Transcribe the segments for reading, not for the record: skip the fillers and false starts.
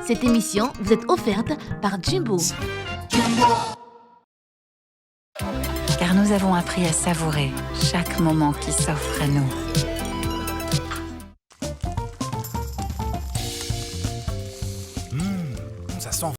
Cette émission vous est offerte par Jumbo. Car nous avons appris à savourer chaque moment qui s'offre à nous. Ça sent.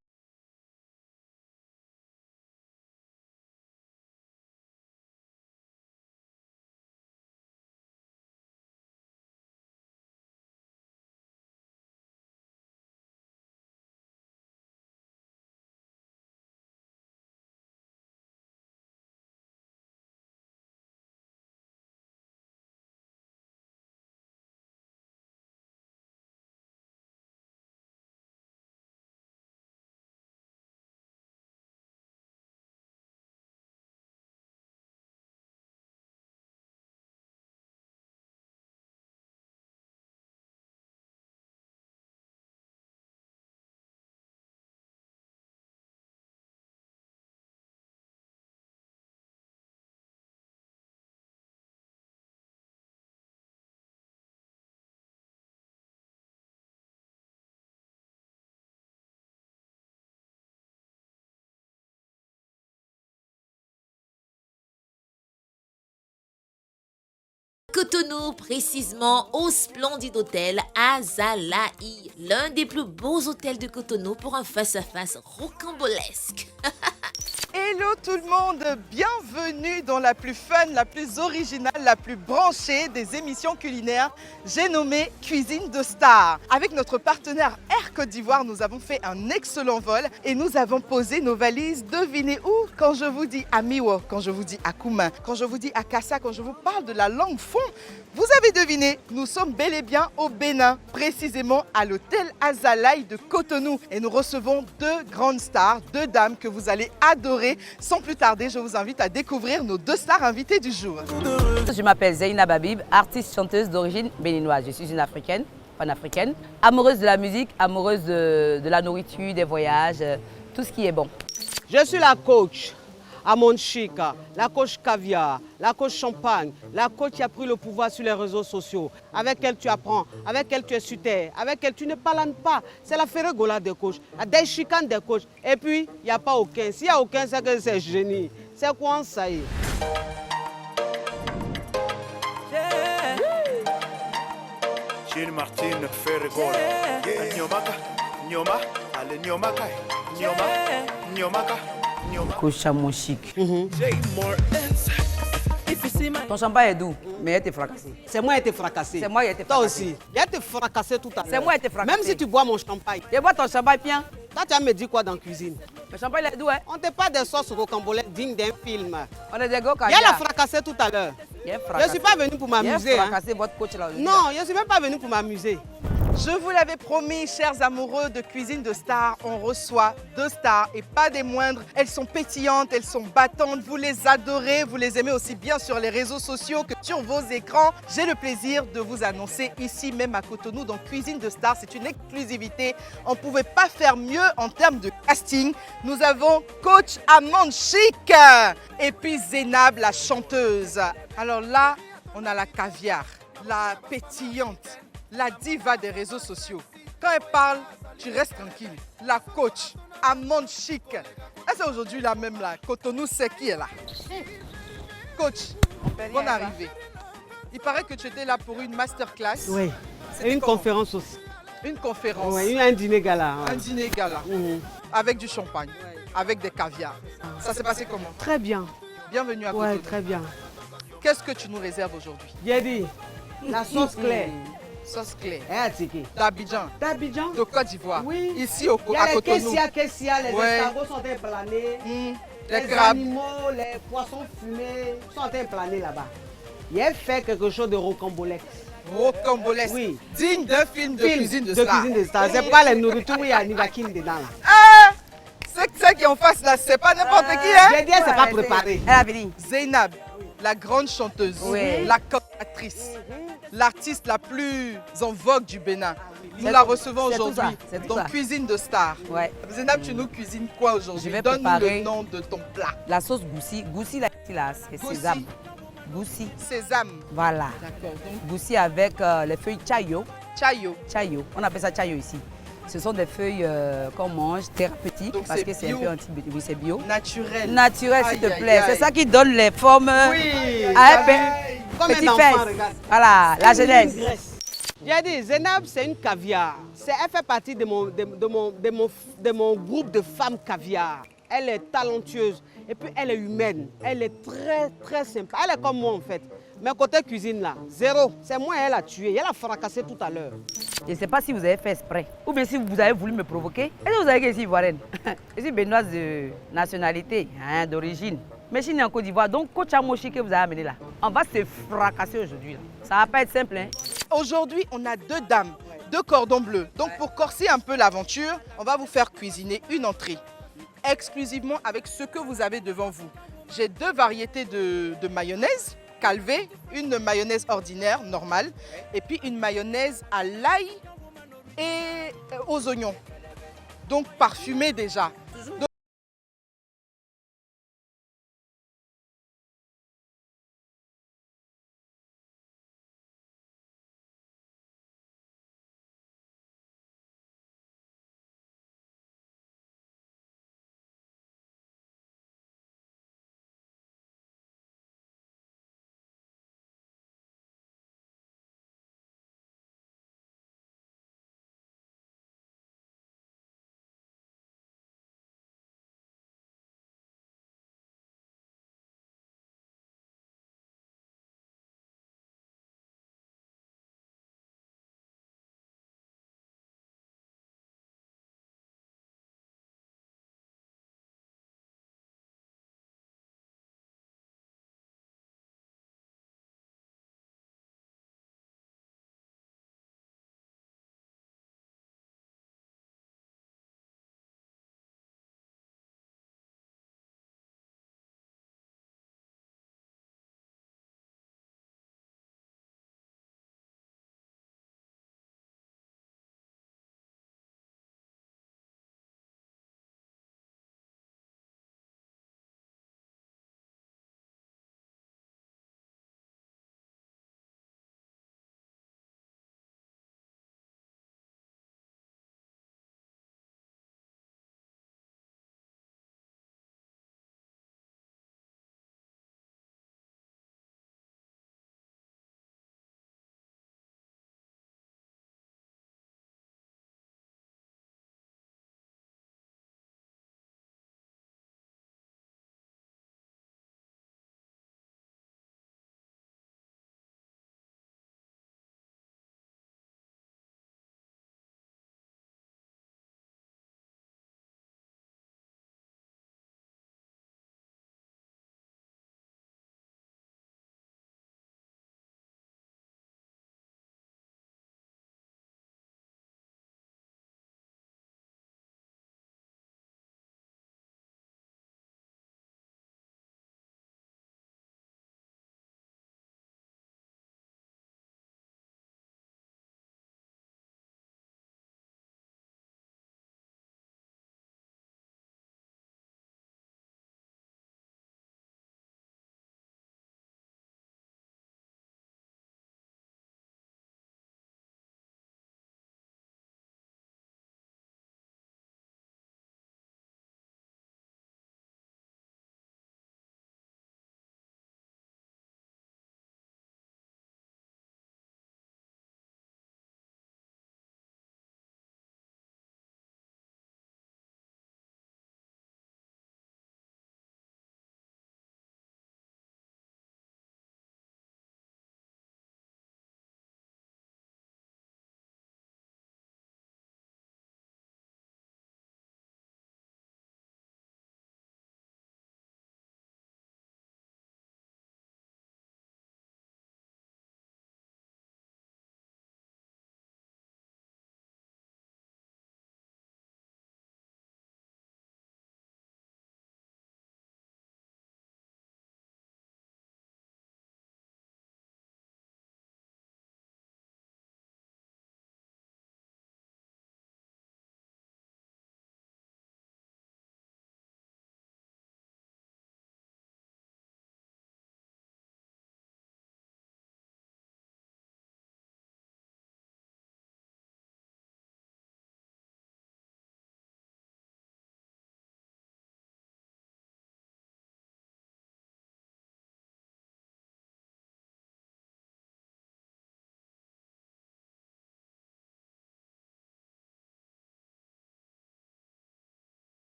Cotonou, précisément au Splendide Hôtel Azalaï, l'un des plus beaux hôtels de Cotonou pour un face-à-face rocambolesque. Hello tout le monde, bienvenue dans la plus fun, la plus originale, la plus branchée des émissions culinaires. J'ai nommé Cuisine de Star. Avec notre partenaire Air Côte d'Ivoire, nous avons fait un excellent vol et nous avons posé nos valises. Devinez où? Quand je vous dis à Miwo, quand je vous dis à Koumin, quand je vous dis à Kassa, quand je vous parle de la langue fond, vous avez deviné, nous sommes bel et bien au Bénin, précisément à l'hôtel Azalaï de Cotonou. Et nous recevons deux grandes stars, deux dames que vous allez adorer. Sans plus tarder, je vous invite à découvrir nos deux stars invitées du jour. Je m'appelle Zeynab Habib, artiste chanteuse d'origine béninoise. Je suis une africaine, panafricaine, amoureuse de la musique, amoureuse de la nourriture, des voyages, tout ce qui est bon. Je suis la coach Amon Chika, la coach caviar, la coach champagne, la coach qui a pris le pouvoir sur les réseaux sociaux, avec elle tu apprends, avec elle tu es sur terre, avec elle tu ne parles pas. C'est la Ferregola des coachs, la des chicanes des coachs. Et puis, il n'y a pas aucun. S'il n'y a aucun, c'est que c'est génie. C'est quoi ça y est? Gilles Martin Ferregola. Nyomaka, Nyoma, allez Nyomaka, Nyoma, Nyomaka. Coach Amon Chic. Ton champagne est doux, mais elle était fracassée. C'est moi qui ai été fracassé. C'est moi qui ai été Toi fracassé. aussi. Il a été fracassé tout à l'heure. C'est moi qui ai été fracassé. Même si tu bois mon champagne. Je bois ton champagne bien. Toi, tu as me dit quoi dans la cuisine? Le champagne est doux, hein? On ne pas des sauces rocambolesques dignes d'un film. On est des gars Il y a la fracassée tout à l'heure. Je ne suis pas venu pour m'amuser. Il a fracassé votre coach là. Non, je ne suis même pas venu pour m'amuser. Je vous l'avais promis, chers amoureux de Cuisine de Star, on reçoit deux stars et pas des moindres. Elles sont pétillantes, elles sont battantes, vous les adorez, vous les aimez aussi bien sur les réseaux sociaux que sur vos écrans. J'ai le plaisir de vous annoncer ici même à Cotonou, dans Cuisine de Star, c'est une exclusivité. On ne pouvait pas faire mieux en termes de casting. Nous avons coach Amon Chic et puis Zeynab, la chanteuse. Alors là, on a la caviar, la pétillante, la diva des réseaux sociaux. Quand elle parle, tu restes tranquille. La coach, Amon Chic. Est-ce aujourd'hui là même là, Cotonou sait qui est là? Coach, bonne arrivée. Il paraît que tu étais là pour une masterclass. Oui, C'était et une comment? conférence aussi. Une conférence. Oui, un dîner gala. Un dîner gala. Avec du champagne, avec des caviars. Ça s'est passé comment? Très bien. Bienvenue à Oui, Cotonou. très bien. Qu'est-ce que tu nous réserves aujourd'hui? J'ai dit, la sauce claire. Sauce clé. D'Abidjan. D'Abidjan, de Côte d'Ivoire. Oui. Ici Il y à a les Cotonou. kessia, les Ouais. escargots sont en train de planer. Les Les crabes. animaux, les poissons fumés sont en train de planer là-bas. Il a fait quelque chose de rocambolesque. Rocambolesque. Oui. Digne d'un film de cuisine de de star. cuisine de star. C'est pas les nourritures où il y a Nivakin dedans là. Ah, c'est qui est en face là, c'est pas n'importe qui, hein? J'ai dit, c'est pas préparé. Elle a fini. Zeynab, la grande chanteuse, Oui. la cantatrice, l'artiste la plus en vogue du Bénin. Nous la recevons c'est tout aujourd'hui ça, c'est tout dans ça. Cuisine de Star. Ouais. Zeynab, tu nous cuisines quoi aujourd'hui? Je vais Donne-nous préparer- le nom de ton plat. La sauce goussi. Goussi là, ici, là, c'est Goussi. sésame. Goussi. Sésame. Voilà. D'accord. Donc, Goussi avec les feuilles chayo. chayo. Chayo. On appelle ça chayo ici. Ce sont des feuilles qu'on mange, thérapeutiques, Donc parce c'est que c'est un bio. peu antibiotique. Oui, c'est bio. Naturel. Naturel, s'il te Aïe, aïe, plaît. aïe. C'est ça qui donne les formes Oui, à un t'as vu? Comme petit un enfant, fesse. regarde. Voilà, la jeunesse. J'ai dit, Zainab, c'est une caviar. Elle fait partie de mon groupe de femmes caviar. Elle est talentueuse et puis elle est humaine. Elle est très, très sympa. Elle est comme moi en fait. Mais côté cuisine là, zéro. C'est moi elle a tué. Elle a fracassé tout à l'heure. Je ne sais pas si vous avez fait exprès ou bien si vous avez voulu me provoquer. Est-ce que vous savez que je suis ivoirienne? Je suis béninoise de nationalité, hein, d'origine. Mais je suis née en Côte d'Ivoire, donc coach Amoshi que vous avez amené là, on va se fracasser aujourd'hui. Ça ne va pas être simple. Hein? Aujourd'hui, on a 2 dames, 2 cordons bleus. Donc pour corser un peu l'aventure, on va vous faire cuisiner une entrée exclusivement avec ce que vous avez devant vous. J'ai 2 variétés de mayonnaise, calvé, une mayonnaise ordinaire, normale, et puis une mayonnaise à l'ail et aux oignons. Donc parfumée déjà.